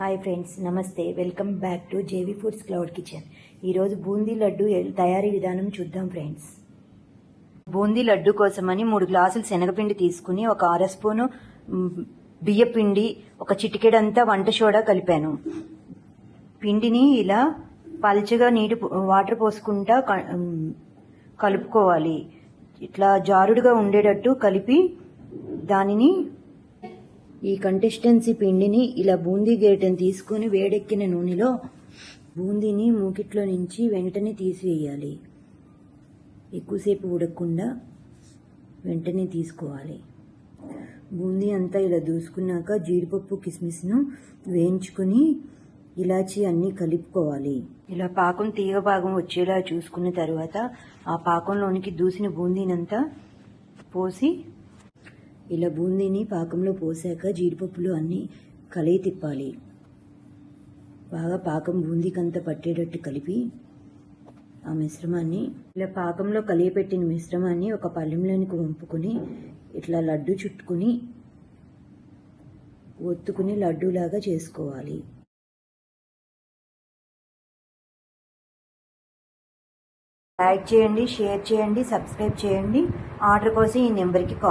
Hi friends, నమస్తే. Welcome back to JV foods cloud kitchen. ఈరోజు బూందీ లడ్డు తయారీ విధానం చూద్దాం ఫ్రెండ్స్. బూందీ లడ్డు కోసమని 3 గ్లాసులు శనగపిండి తీసుకుని ఒక అర స్పూను బియ్యపిండి, ఒక చిటికెడంతా వంట సోడా కలిపాను. పిండిని ఇలా పల్చగా వాటర్ పోసుకుంటా కలుపుకోవాలి. ఇట్లా జారుడుగా ఉండేటట్టు కలిపి దానిని ఈ కంటెస్టెన్సీ పిండిని ఇలా బూందీ గేటని తీసుకుని వేడెక్కిన నూనెలో బూందీని మూకిట్లో నుంచి వెంటనే తీసివేయాలి. ఎక్కువసేపు ఉడకకుండా వెంటనే తీసుకోవాలి. బూందీ అంతా ఇలా దూసుకున్నాక జీడిపప్పు, కిస్మిస్ను వేయించుకుని ఇలాచి అన్నీ కలుపుకోవాలి. ఇలా పాకం తీగ భాగం వచ్చేలా చూసుకున్న తర్వాత ఆ పాకంలోనికి దూసిన బూందీనంతా పోసి ఇలా బూందీని పాకంలో పోసాక జీడిపప్పులు అన్నీ కలిగి తిప్పాలి. బాగా పాకం బూందీకంతా పట్టేటట్టు కలిపి ఆ మిశ్రమాన్ని ఇలా పాకంలో కలియపెట్టిన మిశ్రమాన్ని ఒక పళ్ళెంలోనికి వంపుకొని ఇట్లా లడ్డు చుట్టుకుని ఒత్తుకుని లడ్డూలాగా చేసుకోవాలి. లైక్ చేయండి, షేర్ చేయండి, సబ్స్క్రైబ్ చేయండి. ఆర్డర్ కోసం ఈ నెంబర్కి కాల్